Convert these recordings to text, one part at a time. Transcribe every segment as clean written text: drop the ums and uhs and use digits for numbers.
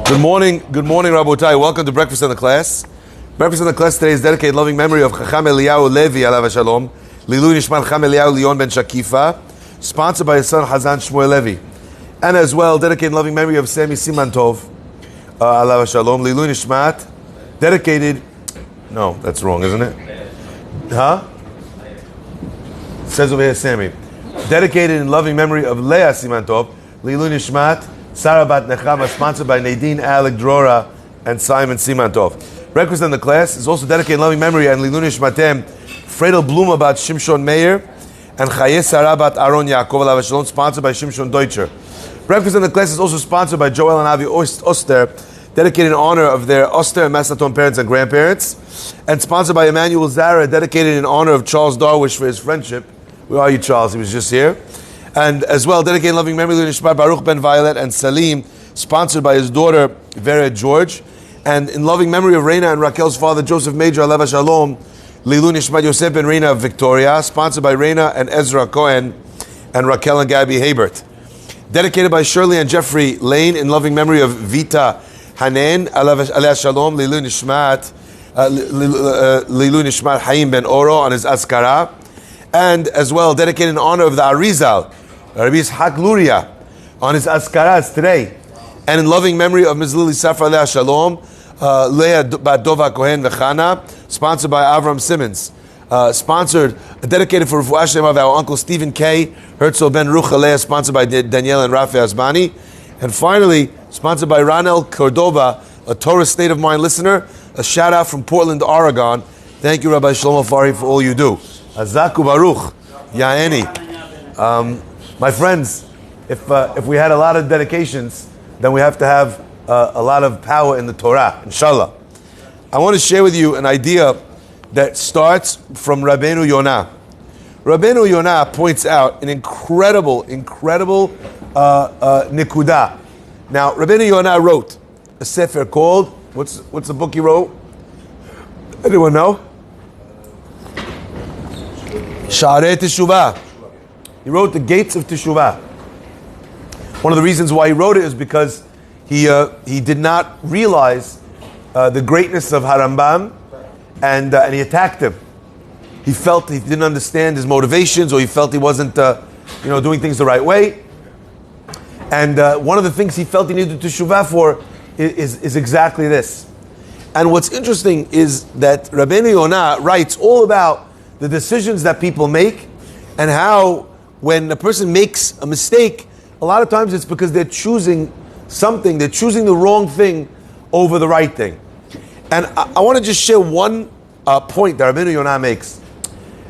Good morning, Rabotai. Welcome to Breakfast in the Class. Breakfast in the Class today is dedicated loving memory of Chacham Eliyahu Levi, alav shalom, Lilu Nishman Chacham Eliyahu Leon ben Shakifa, sponsored by his son Hazan Shmuel Levi. And as well, dedicated loving memory of Sammy Simantov, alav shalom, Lilu Nishmat, dedicated, no, that's wrong, isn't it? Huh? It says over here, Sammy. Dedicated in loving memory of Leah Simantov, Lilu Nishmat, Sarah Bat Nechama, sponsored by Nadine, Alec, Drora, and Simon Simantov. Breakfast in the Class is also dedicated in loving memory and Lilu Nishmatem, Fredel Bluma Bat Shimshon Meir, and Chaye Sarah Bat Aaron Yaakov, alav shalom, sponsored by Shimshon Deutscher. Breakfast in the Class is also sponsored by Joel and Avi Oster, dedicated in honor of their Oster and Masaton parents and grandparents, and sponsored by Emmanuel Zara, dedicated in honor of Charles Darwish for his friendship. Where are you, Charles? He was just here. And as well, dedicated in loving memory to Nishmat Baruch Ben Violet and Salim, sponsored by his daughter Vera George. And in loving memory of Reina and Raquel's father Joseph Major, alav shalom, Lilu Nishmat Yosef Ben Reina of Victoria, sponsored by Reina and Ezra Cohen and Raquel and Gabby Habert. Dedicated by Shirley and Jeffrey Lane in loving memory of Vita Hanan, alav shalom, Lilu Nishmat Haim Ben Oro on his Askara. And as well, dedicated in honor of the Arizal, Rabbi Ishaq Luria, on his Askaras today. And in loving memory of Ms. Lily Safra Leah Shalom, Leah Bat Dova Kohen Vechana, sponsored by Avram Simmons. Dedicated for Refuah Shlema of our uncle Stephen K. Herzl Ben Rucha Leah, sponsored by Danielle and Rafi Asbani. And finally, sponsored by Ranel Cordova, a Torah State of Mind listener. A shout out from Portland, Oregon. Thank you, Rabbi Shlomo Farhi, for all you do. Azaku Baruch, Ya'eni. My friends, if we had a lot of dedications, then we have to have a lot of power in the Torah, inshallah. I want to share with you an idea that starts from Rabbeinu Yonah. Rabbeinu Yonah points out an incredible nikudah. Now, Rabbeinu Yonah wrote a sefer called, what's the book he wrote? Anyone know? Sha'arei Teshuvah. He wrote the Gates of Teshuvah. One of the reasons why he wrote it is because he did not realize the greatness of Harambam, and he attacked him. He felt he didn't understand his motivations, or he felt he wasn't doing things the right way. And one of the things he felt he needed Teshuvah for is exactly this. And what's interesting is that Rabbeinu Yonah writes all about the decisions that people make, and how when a person makes a mistake, a lot of times it's because they're choosing something, they're choosing the wrong thing over the right thing. And I want to just share one point that Rabbeinu Yonah makes.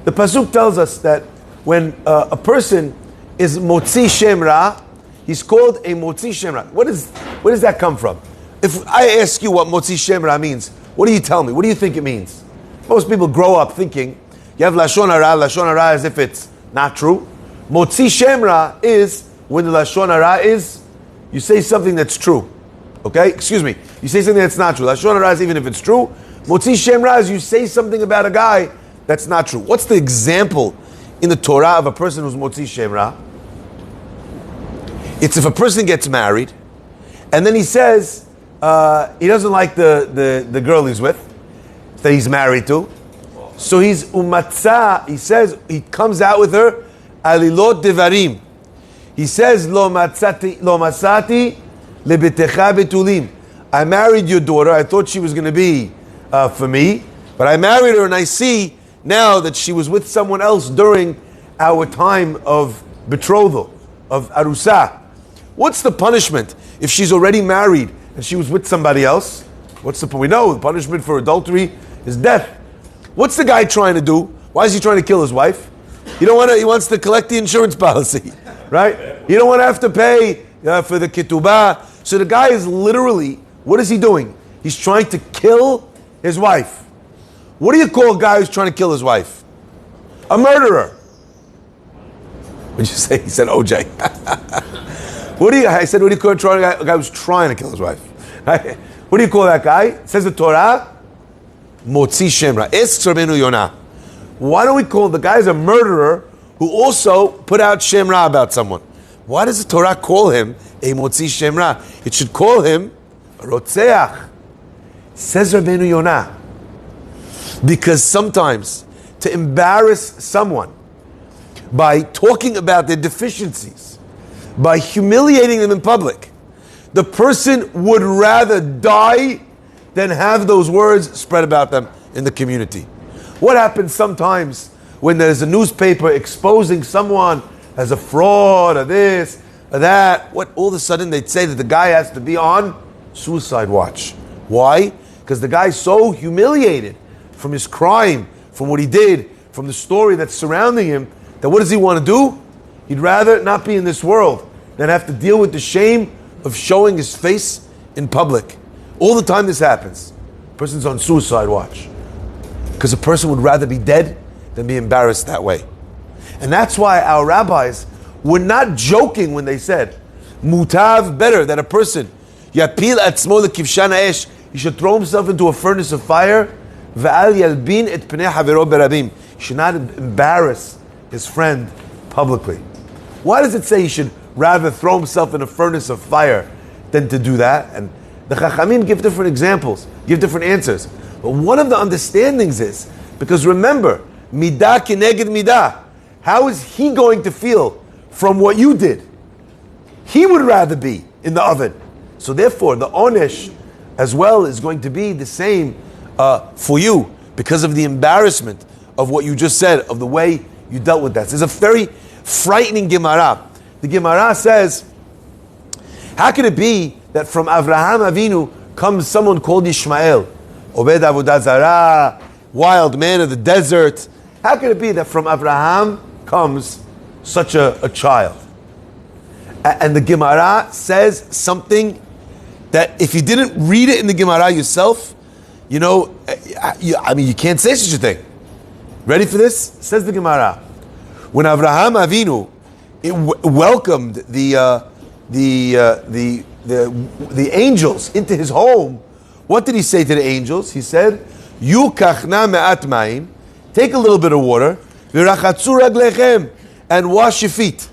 The Pasuk tells us that when a person is Motzi Shem Ra, he's called a Motzi Shem Ra. Where does that come from? If I ask you what Motzi Shem Ra means, what do you tell me? What do you think it means? Most people grow up thinking, you have Lashon Hara as if it's not true. Motzi Shem Ra is when the Lashon Hara is, you say something that's true. Okay? Excuse me. You say something that's not true. Lashon Hara is even if it's true. Motzi Shem Ra is you say something about a guy that's not true. What's the example in the Torah of a person who's Motzi Shem Ra? It's if a person gets married, and then he says he doesn't like the girl he's with, that he's married to. So he's umatza, he says, he comes out with her, alilot devarim. He says, lo masati lebetecha betulim. I married your daughter, I thought she was going to be for me, but I married her and I see now that she was with someone else during our time of betrothal, of arusa. What's the punishment if she's already married and she was with somebody else? What's the we know the punishment for adultery is death. What's the guy trying to do? Why is he trying to kill his wife? He wants to collect the insurance policy, right? You don't want to have to pay for the ketubah. So the guy is literally, what is he doing? He's trying to kill his wife. What do you call a guy who's trying to kill his wife? A murderer. What did you say? He said OJ. What do you call a guy who's trying to kill his wife? Right? What do you call that guy? It says the Torah, Motzi Shem Ra. Asks Rabbeinu Yonah, why don't we call the guy's a murderer who also put out Shem Ra about someone? Why does the Torah call him a Motzi Shem Ra? It should call him a Rotzeach. Says Rabbeinu Yonah. Because sometimes to embarrass someone by talking about their deficiencies, by humiliating them in public, the person would rather die than have those words spread about them in the community. What happens sometimes when there's a newspaper exposing someone as a fraud or this or that? What all of a sudden they'd say that the guy has to be on suicide watch. Why? Because the guy's so humiliated from his crime, from what he did, from the story that's surrounding him, that what does he want to do? He'd rather not be in this world than have to deal with the shame of showing his face in public. All the time this happens. A person's on suicide watch. Because a person would rather be dead than be embarrassed that way. And that's why our rabbis were not joking when they said, mutav, better, that a person, yapil atzmo lekivshan ha'esh, he should throw himself into a furnace of fire, ve'al yalbin et pnei havero berabim. He should not embarrass his friend publicly. Why does it say he should rather throw himself in a furnace of fire than to do that? And the Chachamim give different examples, give different answers. But one of the understandings is, because remember, midah keneged midah. How is he going to feel from what you did? He would rather be in the oven. So therefore, the onesh as well is going to be the same for you because of the embarrassment of what you just said, of the way you dealt with that. So it's a very frightening Gemara. The Gemara says, how can it be that from Avraham Avinu comes someone called Ishmael, Obed Avodah Zarah, wild man of the desert? How can it be that from Avraham comes such a child? And the Gemara says something that if you didn't read it in the Gemara yourself, you can't say such a thing. Ready for this? Says the Gemara. When Avraham Avinu welcomed the angels into his home, what did he say to the angels? He said, "Yukachna me'at mayim, take a little bit of water, v'rachatzu raglechem, and wash your feet."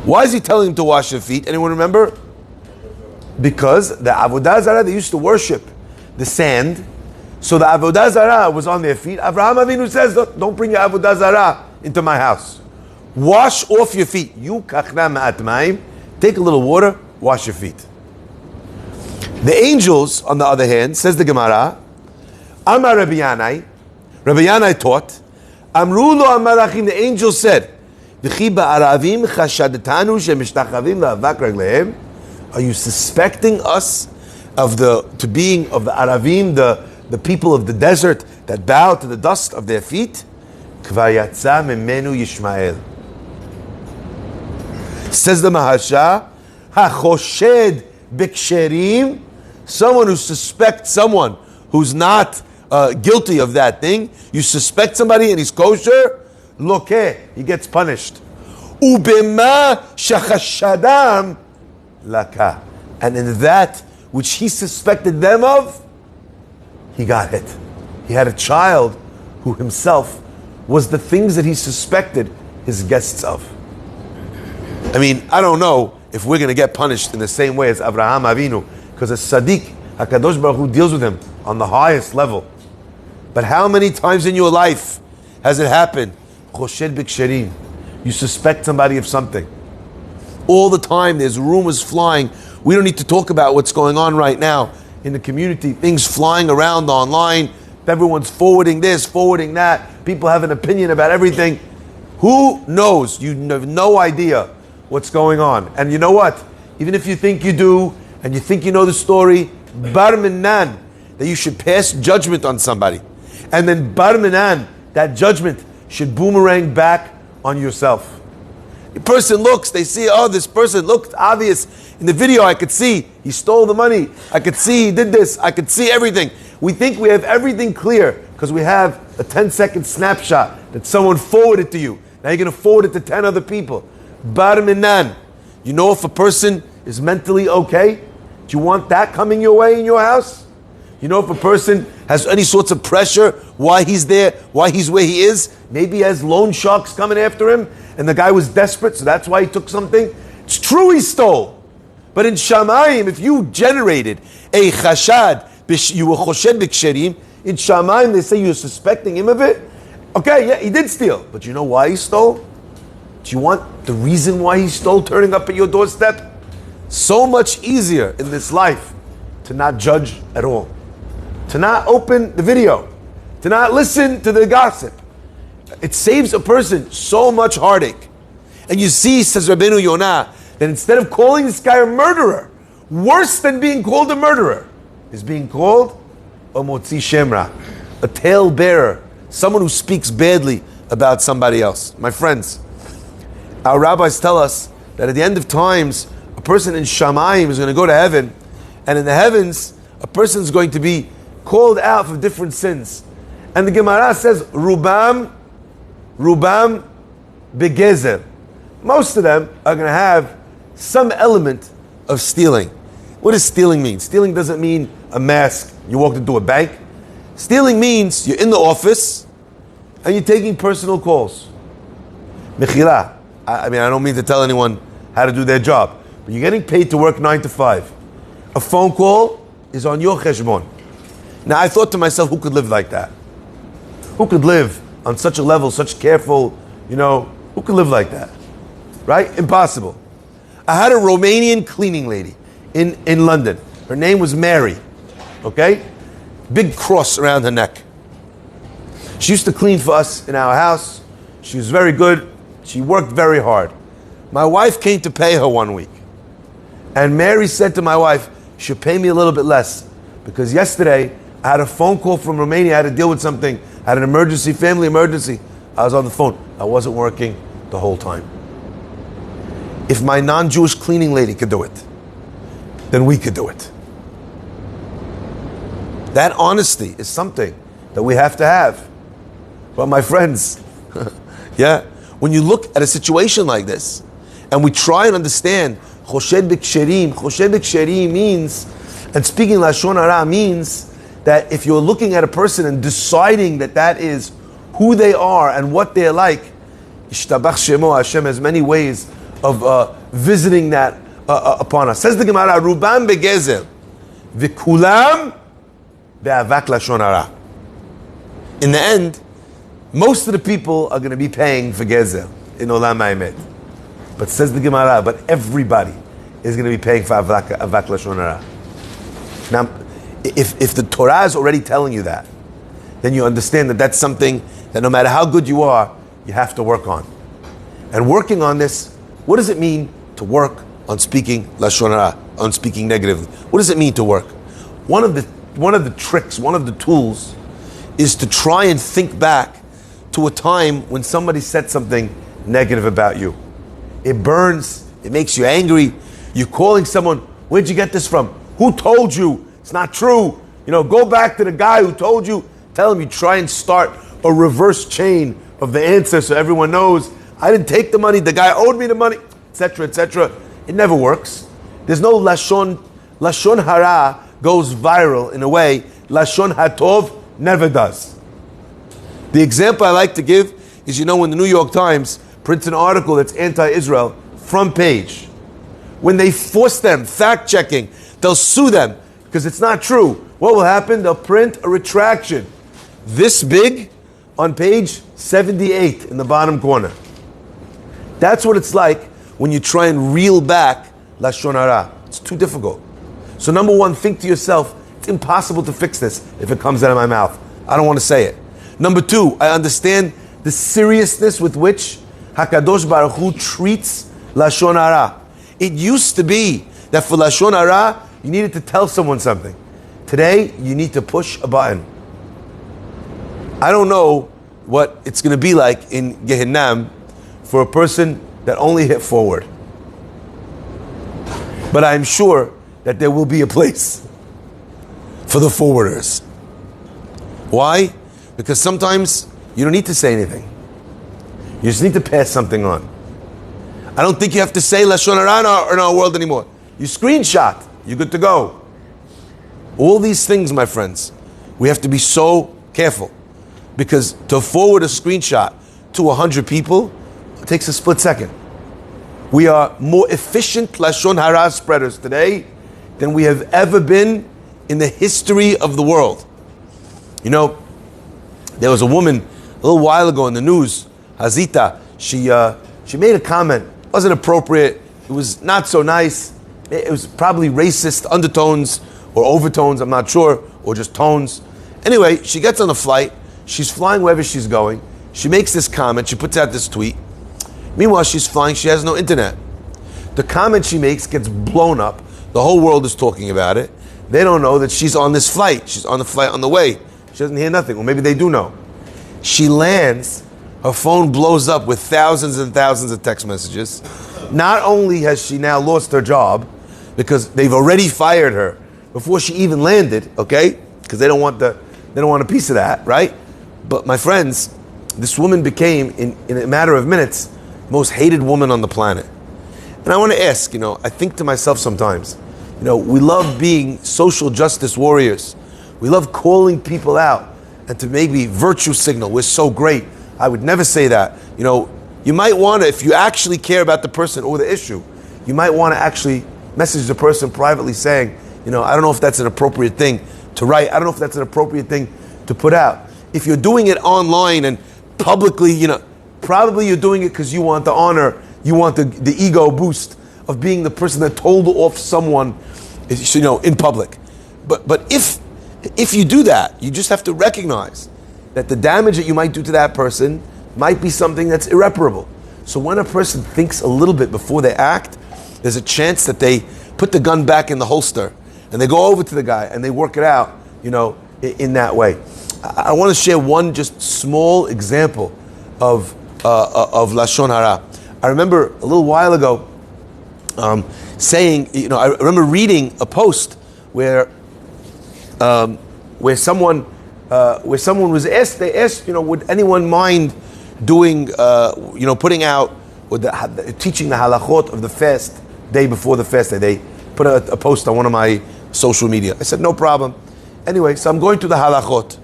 Why is he telling him to wash your feet? Anyone remember? Because the Avodah Zarah, they used to worship the sand, so the Avodah Zarah was on their feet. Avraham Avinu says, don't bring your Avodah Zarah into my house. Wash off your feet. Yukachna me'at mayim, take a little water, wash your feet. The angels, on the other hand, says the Gemara, Amar Rabbi Yanai taught, Amru lo amalachim, the angels said, V'chi ba'aravim chashadetanu shemishtachavim la'avak raglehem. Are you suspecting us of the Aravim, the people of the desert that bow to the dust of their feet? Kvar yatsa memenu Yishmael. Says the Mahasha, hachoshed b'ksherim, someone who suspects someone who's not guilty of that thing. You suspect somebody and he's kosher, lokeh, he gets punished. Ubema shachashadam laka. And in that which he suspected them of, he got hit. He had a child who himself was the things that he suspected his guests of. I mean, I don't know if we're going to get punished in the same way as Avraham Avinu, because a Sadiq, HaKadosh Baruch Hu deals with him on the highest level. But how many times in your life has it happened? Choshed b'ksherim. You suspect somebody of something. All the time there's rumors flying. We don't need to talk about what's going on right now in the community. Things flying around online. Everyone's forwarding this, forwarding that. People have an opinion about everything. Who knows? You have no idea what's going on. And you know what? Even if you think you do, and you think you know the story, bar minan, that you should pass judgment on somebody. And then bar minan, that judgment should boomerang back on yourself. A person looks, they see, oh, this person looked obvious. In the video, I could see he stole the money. I could see he did this. I could see everything. We think we have everything clear because we have a 10-second snapshot that someone forwarded to you. Now you're going to forward it to 10 other people. Bar minan. You know if a person is mentally okay? Do you want that coming your way in your house? You know if a person has any sorts of pressure, why he's there, why he's where he is? Maybe he has loan sharks coming after him and the guy was desperate, so that's why he took something. It's true he stole. But in Shamayim, if you generated a chashad, you were choshed b'ksherim, in Shamayim they say you're suspecting him of it. Okay, yeah, he did steal. But you know why he stole? Do you want the reason why he stole turning up at your doorstep? So much easier in this life to not judge at all. To not open the video. To not listen to the gossip. It saves a person so much heartache. And you see, says Rabbeinu Yonah, that instead of calling this guy a murderer, worse than being called a murderer, is being called a motzi shemra, a talebearer, someone who speaks badly about somebody else. My friends, our rabbis tell us that at the end of times, a person in Shamayim is going to go to heaven, and in the heavens, a person is going to be called out for different sins. And the Gemara says, Rubam begezer. Most of them are going to have some element of stealing. What does stealing mean? Stealing doesn't mean a mask. You walked into a bank. Stealing means you're in the office and you're taking personal calls. Mechila. I mean, I don't mean to tell anyone how to do their job, but you're getting paid to work 9 to 5. A phone call is on your cheshbon. Now, I thought to myself, who could live like that? Who could live on such a level, such careful, who could live like that? Right? Impossible. I had a Romanian cleaning lady in London. Her name was Mary. Okay? Big cross around her neck. She used to clean for us in our house. She was very good. She worked very hard. My wife came to pay her one week. And Mary said to my wife, you should pay me a little bit less. Because yesterday, I had a phone call from Romania. I had to deal with something. I had an emergency, family emergency. I was on the phone. I wasn't working the whole time. If my non-Jewish cleaning lady could do it, then we could do it. That honesty is something that we have to have. But my friends, yeah, when you look at a situation like this, and we try and understand, choshed b'ksherim means, and speaking Lashon Hara means, that if you're looking at a person and deciding that that is who they are and what they're like, Ishtabach Shemo, Hashem has many ways of visiting that upon us. Says the Gemara, Rubam begezer, v'kulam be'avak Lashon Hara. In the end, most of the people are going to be paying for gezer in Olam Ha'emet. But says the Gemara, but everybody is going to be paying for avak Lashon Hara. Now, if the Torah is already telling you that, then you understand that that's something that no matter how good you are, you have to work on. And working on this, what does it mean to work on speaking Lashon Hara, on speaking negatively? What does it mean to work? One of the tricks, one of the tools, is to try and think back to a time when somebody said something negative about you. It burns, it makes you angry. You're calling someone, where'd you get this from? Who told you? It's not true. Go back to the guy who told you. Tell him you try and start a reverse chain of the answer so everyone knows, I didn't take the money, the guy owed me the money, etc., etc. It never works. There's no Lashon Hara goes viral in a way Lashon Hatov never does. The example I like to give is, when the New York Times prints an article that's anti-Israel, front page. When they force them, fact-checking, they'll sue them because it's not true. What will happen? They'll print a retraction this big on page 78 in the bottom corner. That's what it's like when you try and reel back Lashon Hara. It's too difficult. So number one, think to yourself, it's impossible to fix this if it comes out of my mouth. I don't want to say it. Number two, I understand the seriousness with which HaKadosh Baruch Hu treats Lashon Hara. It used to be that for Lashon Hara, you needed to tell someone something. Today, you need to push a button. I don't know what it's going to be like in Gehinnom for a person that only hit forward. But I'm sure that there will be a place for the forwarders. Why? Because sometimes you don't need to say anything. You just need to pass something on. I don't think you have to say Lashon Hara in our world anymore. You screenshot, you're good to go. All these things, my friends, we have to be so careful. Because to forward a screenshot to 100 people, it takes a split second. We are more efficient Lashon Hara spreaders today than we have ever been in the history of the world. You know, there was a woman a little while ago in the news, Hazita. She made a comment. It wasn't appropriate. It was not so nice. It was probably racist undertones or overtones, I'm not sure, or just tones. Anyway, she gets on a flight. She's flying wherever she's going. She makes this comment. She puts out this tweet. Meanwhile, she's flying. She has no internet. The comment she makes gets blown up. The whole world is talking about it. They don't know that she's on this flight. She's on the flight on the way. She doesn't hear nothing. Or maybe they do know. She lands. Her phone blows up with thousands and thousands of text messages. Not only has she now lost her job, because they've already fired her before she even landed, okay? Because they don't want a piece of that, right? But my friends, this woman became, in a matter of minutes, the most hated woman on the planet. And I want to ask, I think to myself sometimes, we love being social justice warriors. We love calling people out and to maybe virtue signal. We're so great. I would never say that. You might want to, if you actually care about the person or the issue, you might want to actually message the person privately saying, I don't know if that's an appropriate thing to write. I don't know if that's an appropriate thing to put out. If you're doing it online and publicly, probably you're doing it because you want the honor, you want the ego boost of being the person that told off someone, in public. But if you do that, you just have to recognize that the damage that you might do to that person might be something that's irreparable. So when a person thinks a little bit before they act, there's a chance that they put the gun back in the holster and they go over to the guy and they work it out, in that way. I want to share one just small example of Lashon Hara. I remember a little while ago saying, I remember reading a post where someone was asked. They asked, would anyone mind doing, putting out or teaching the halachot of the fast day before the fast day? They put a post on one of my social media. I said no problem. Anyway, so I'm going through the halachot,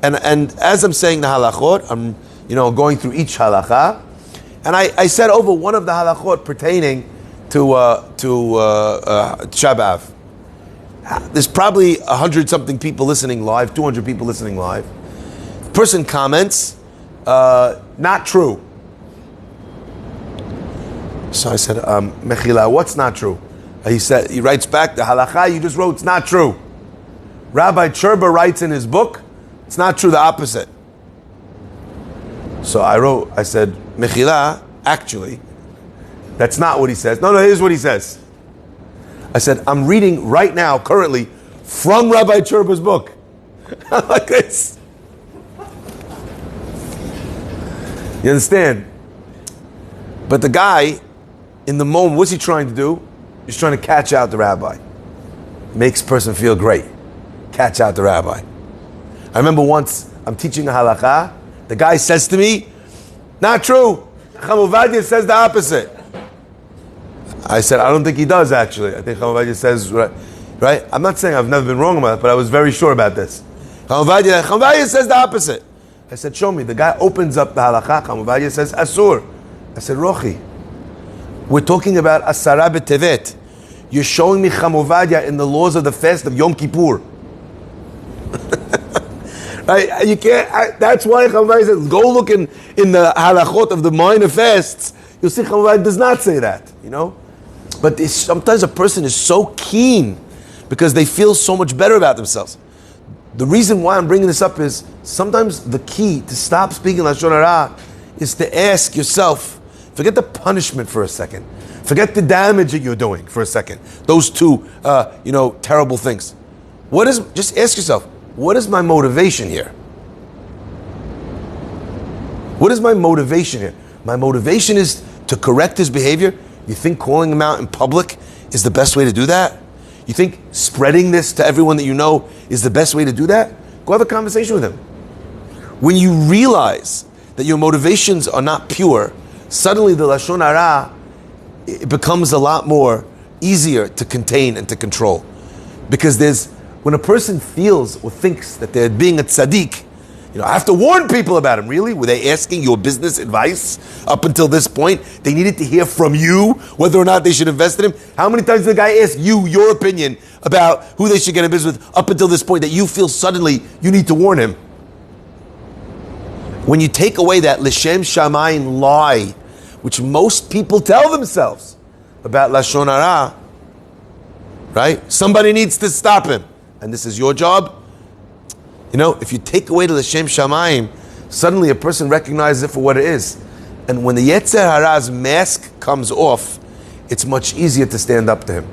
and as I'm saying the halachot, I'm going through each halacha, and I said over one of the halachot pertaining to Shabbat. There's probably 100-something people listening live, 200 people listening live. The person comments, not true. So I said, Mechila, what's not true? He writes back, the halacha you just wrote, it's not true. Rabbi Cherba writes in his book, it's not true, the opposite. So I said, Mechila, actually, that's not what he says. No, here's what he says. I said, I'm reading right now, currently, from Rabbi Cherba's book. Like this. You understand? But the guy, in the moment, what's he trying to do? He's trying to catch out the rabbi. Makes person feel great. Catch out the rabbi. I remember once, I'm teaching a halakha, the guy says to me, not true. Chacham Ovadia says the opposite. I said, I don't think he does actually. I think Chacham Ovadia says, right? I'm not saying I've never been wrong about it, but I was very sure about this. Chacham Ovadia says the opposite. I said, show me. The guy opens up the halakha, Chacham Ovadia says, Asur. I said, Rochi, we're talking about Asara B'Tevet. You're showing me Chacham Ovadia in the laws of the fast of Yom Kippur. Right? You can't. That's why Chacham Ovadia says, go look in the halachot of the minor fasts. You'll see Chacham Ovadia does not say that. But sometimes a person is so keen because they feel so much better about themselves. The reason why I'm bringing this up is sometimes the key to stop speaking Lashon Hara is to ask yourself, forget the punishment for a second. Forget the damage that you're doing for a second. Those two, terrible things. Just ask yourself, what is my motivation here? What is my motivation here? My motivation is to correct his behavior. You think calling him out in public is the best way to do that? You think spreading this to everyone that you know is the best way to do that? Go have a conversation with him. When you realize that your motivations are not pure, suddenly the Lashon Hara, it becomes a lot more easier to contain and to control. Because when a person feels or thinks that they're being a tzaddik, I have to warn people about him. Really? Were they asking your business advice up until this point? They needed to hear from you whether or not they should invest in him. How many times did the guy ask you your opinion about who they should get in business with up until this point that you feel suddenly you need to warn him? When you take away that L'Shem Shamayim lie, which most people tell themselves about Lashon Hara, right? Somebody needs to stop him. And this is your job. If you take away the L'Shem Shamayim, suddenly a person recognizes it for what it is. And when the Yetzer Hara's mask comes off, it's much easier to stand up to him.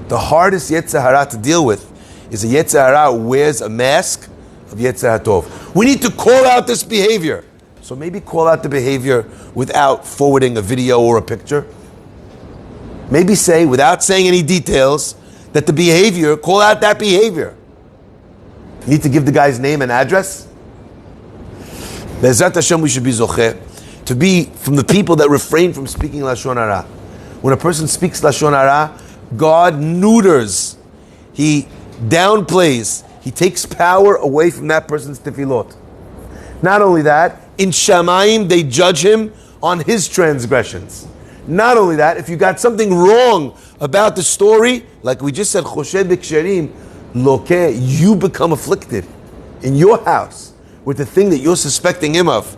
The hardest Yetzer Hara to deal with is a Yetzer Hara who wears a mask of Yetzer HaTov. We need to call out this behavior. So maybe call out the behavior without forwarding a video or a picture. Maybe say, without saying any details, that the behavior, call out that behavior. You need to give the guy's name and address. Be'ezrat Hashem, we should be zocheh to be from the people that refrain from speaking Lashon Hara. When a person speaks Lashon Hara, God neuters, He downplays, He takes power away from that person's tefillot. Not only that, in Shamayim they judge him on his transgressions. Not only that, if you got something wrong about the story, like we just said, Choshed B'Ksherim, Lokeh, you become afflicted in your house with the thing that you're suspecting him of,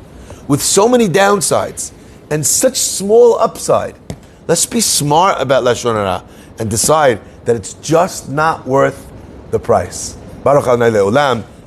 with so many downsides and such small upside. Let's be smart about Lashon Hara and decide that it's just not worth the price. Baruch Adonai Le'olam.